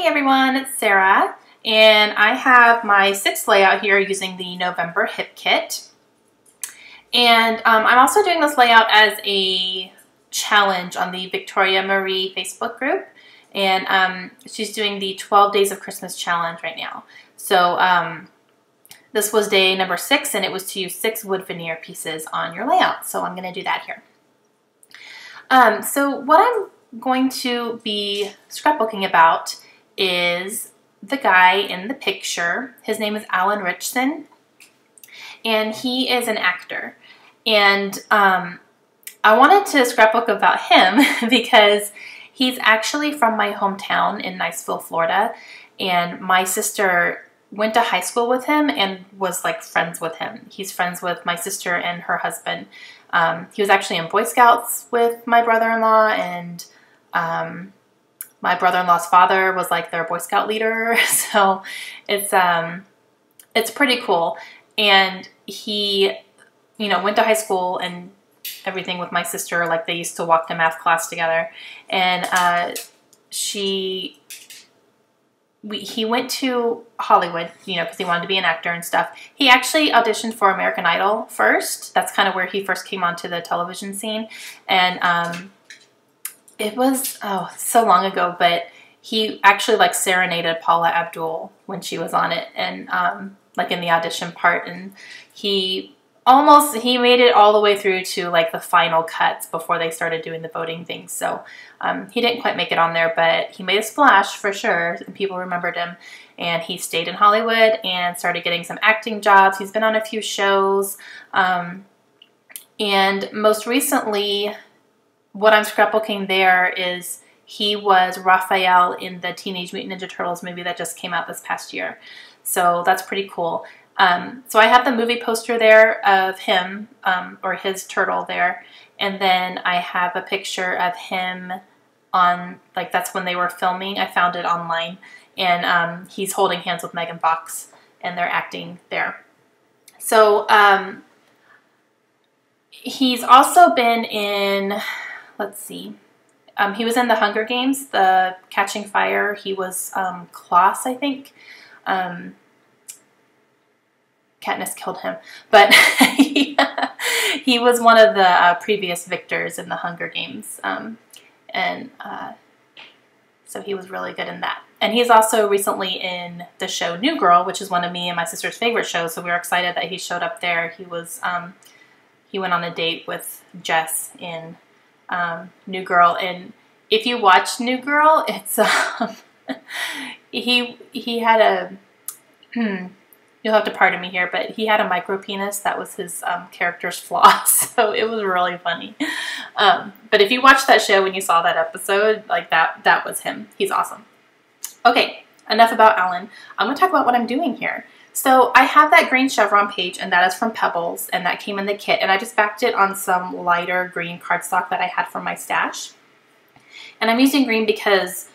Hey everyone, it's Sarah, and I have my 6th layout here using the November Hip Kit. And I'm also doing this layout as a challenge on the Victoria Marie Facebook group. And she's doing the 12 Days of Christmas challenge right now. So this was day number 6, and it was to use 6 wood veneer pieces on your layout. So I'm going to do that here. So what I'm going to be scrapbooking about is the guy in the picture. His name is Alan Richson, and he is an actor. And I wanted to scrapbook about him because he's actually from my hometown in Niceville, Florida, and my sister went to high school with him and was like friends with him. He's friends with my sister and her husband. He was actually in Boy Scouts with my brother-in-law, and my brother-in-law's father was like their Boy Scout leader. So it's pretty cool. And he, you know, went to high school and everything with my sister. Like, they used to walk to math class together. And he went to Hollywood, you know, because he wanted to be an actor and stuff. He actually auditioned for American Idol first. That's kind of where he first came onto the television scene. And it was, oh, so long ago, but he actually like serenaded Paula Abdul when she was on it, and like in the audition part, and he made it all the way through to like the final cuts before they started doing the voting thing. So he didn't quite make it on there, but he made a splash for sure, and people remembered him. And he stayed in Hollywood and started getting some acting jobs. He's been on a few shows, and most recently, what I'm scrapbooking there is he was Raphael in the Teenage Mutant Ninja Turtles movie that just came out this past year. So that's pretty cool. So I have the movie poster there of him, or his turtle there. And then I have a picture of him on, like, that's when they were filming. I found it online. And he's holding hands with Megan Fox, and they're acting there. So he's also been in, let's see, he was in the Hunger Games, the Catching Fire. He was Klaus, I think. Katniss killed him, but he was one of the previous victors in the Hunger Games, so he was really good in that. And he's also recently in the show New Girl, which is one of me and my sister's favorite shows, so we were excited that he showed up there. He was he went on a date with Jess in New Girl, and if you watch New Girl, it's he had a you'll have to pardon me here, but he had a micro penis. That was his character's flaw, so it was really funny. But if you watched that show when you saw that episode, like that was him. He's awesome. Okay, enough about Alan. I'm going to talk about what I'm doing here. So I have that green chevron page, and that is from Pebbles, and that came in the kit. And I just backed it on some lighter green cardstock that I had from my stash. And I'm using green because,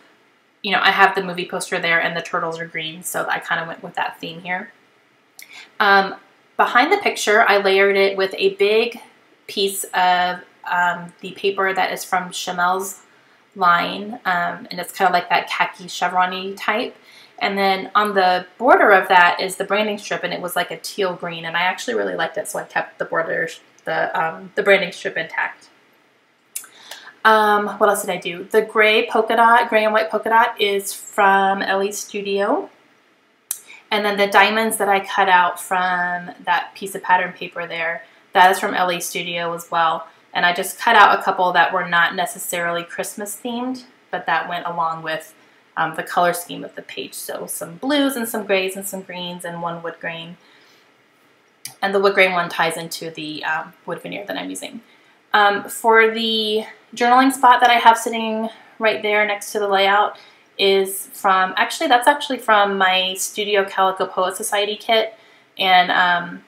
you know, I have the movie poster there, and the turtles are green, so I kind of went with that theme here. Behind the picture, I layered it with a big piece of the paper that is from Chamel's line, and it's kind of like that khaki chevron-y type. And then on the border of that is the branding strip, and it was like a teal green, and I actually really liked it, so I kept the border, the branding strip intact. What else did I do? The gray polka dot, gray and white polka dot is from Ellie's Studio. And then the diamonds that I cut out from that piece of pattern paper there, that is from Ellie's Studio as well. And I just cut out a couple that were not necessarily Christmas themed, but that went along with the color scheme of the page. So some blues and some grays and some greens and one wood grain. And the wood grain one ties into the wood veneer that I'm using. For the journaling spot that I have sitting right there next to the layout is from, that's actually from my Studio Calico Poet Society kit. And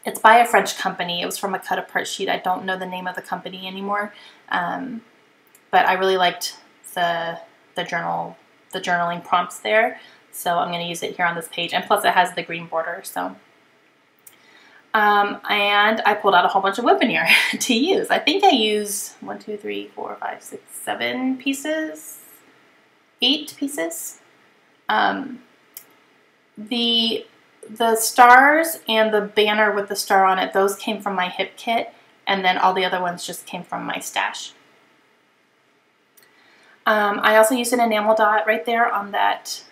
it's by a French company. It was from a cut-apart sheet. I don't know the name of the company anymore. But I really liked the journaling prompts there. So I'm going to use it here on this page. And plus it has the green border. So and I pulled out a whole bunch of wood veneer to use. I think I used 1, 2, 3, 4, 5, 6, 7 pieces. 8 pieces. The stars and the banner with the star on it, those came from my hip kit, and then all the other ones just came from my stash. I also used an enamel dot right there on that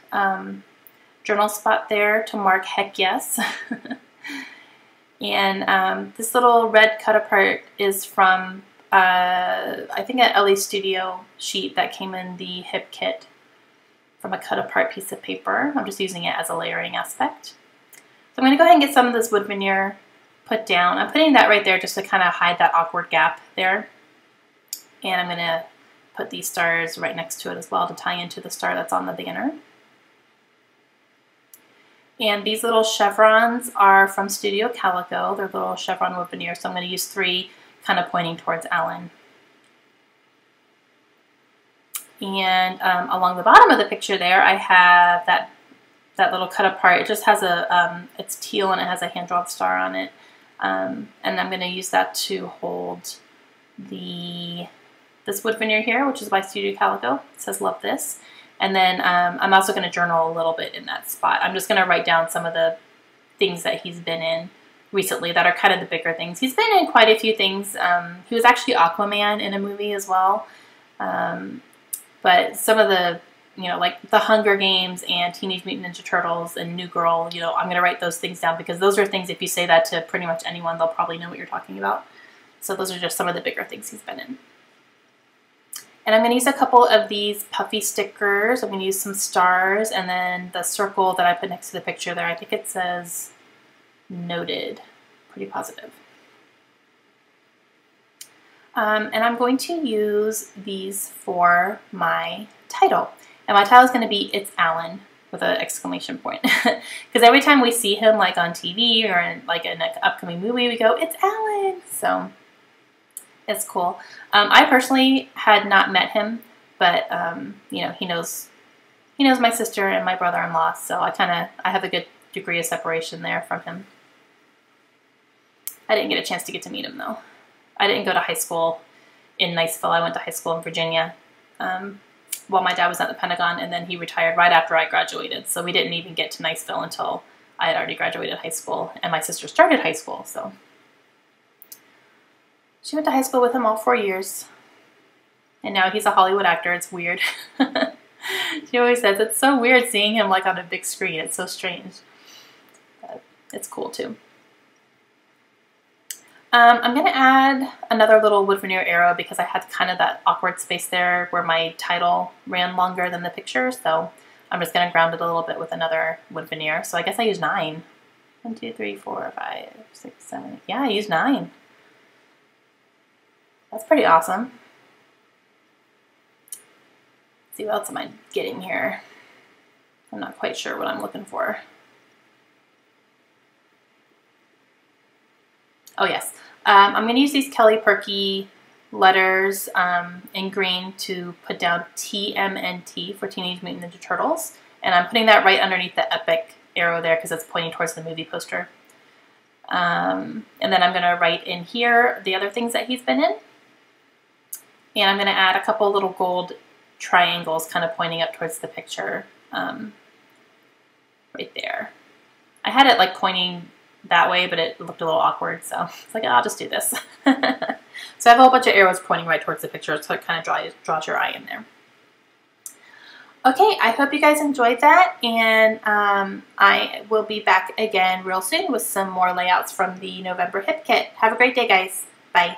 journal spot there to mark heck yes. And this little red cut apart is from I think an LA Studio sheet that came in the hip kit from a cut apart piece of paper. I'm just using it as a layering aspect. So I'm going to go ahead and get some of this wood veneer put down. I'm putting that right there just to kind of hide that awkward gap there. And I'm going to put these stars right next to it as well to tie into the star that's on the banner. And these little chevrons are from Studio Calico. They're little chevron wood veneer, so I'm going to use 3 kind of pointing towards Alan. And along the bottom of the picture there, I have that little cut apart. It just has a, it's teal and it has a hand-drawn star on it. And I'm going to use that to hold this wood veneer here, which is by Studio Calico. It says love this. And then I'm also going to journal a little bit in that spot. I'm just going to write down some of the things that he's been in recently that are kind of the bigger things. He's been in quite a few things. He was actually Aquaman in a movie as well. But some of the, you know, like the Hunger Games and Teenage Mutant Ninja Turtles and New Girl, you know, I'm going to write those things down because those are things, if you say that to pretty much anyone, they'll probably know what you're talking about. So those are just some of the bigger things he's been in. And I'm going to use a couple of these puffy stickers. I'm going to use some stars and then the circle that I put next to the picture there. I think it says noted. Pretty positive. And I'm going to use these for my title. And my title is going to be It's Alan with an exclamation point. Because every time we see him like on TV or in like an upcoming movie, we go, It's Alan! So it's cool. I personally had not met him, but you know, he knows my sister and my brother-in-law, so I have a good degree of separation there from him. I didn't get a chance to get to meet him though. I didn't go to high school in Niceville. I went to high school in Virginia while my dad was at the Pentagon, and then he retired right after I graduated. So we didn't even get to Niceville until I had already graduated high school, and my sister started high school, so. She went to high school with him all 4 years, and now he's a Hollywood actor. It's weird. She always says it's so weird seeing him like on a big screen. It's so strange, but it's cool too. I'm going to add another little wood veneer arrow because I had kind of that awkward space there where my title ran longer than the picture, so I'm just going to ground it a little bit with another wood veneer. So I guess I used 9. 1, 2, 3, 4, 5, 6, 7. Yeah, I used 9. That's pretty awesome. Let's see, what else am I getting here? I'm not quite sure what I'm looking for. Oh yes, I'm going to use these Kelly Perky letters in green to put down TMNT for Teenage Mutant Ninja Turtles. And I'm putting that right underneath the epic arrow there because it's pointing towards the movie poster. And then I'm going to write in here the other things that he's been in. And I'm going to add a couple little gold triangles kind of pointing up towards the picture right there. I had it like pointing that way, but it looked a little awkward, so it's like, I'll just do this. So I have a whole bunch of arrows pointing right towards the picture, so it kind of draws your eye in there. Okay, I hope you guys enjoyed that, and I will be back again real soon with some more layouts from the November Hip Kit. Have a great day, guys. Bye.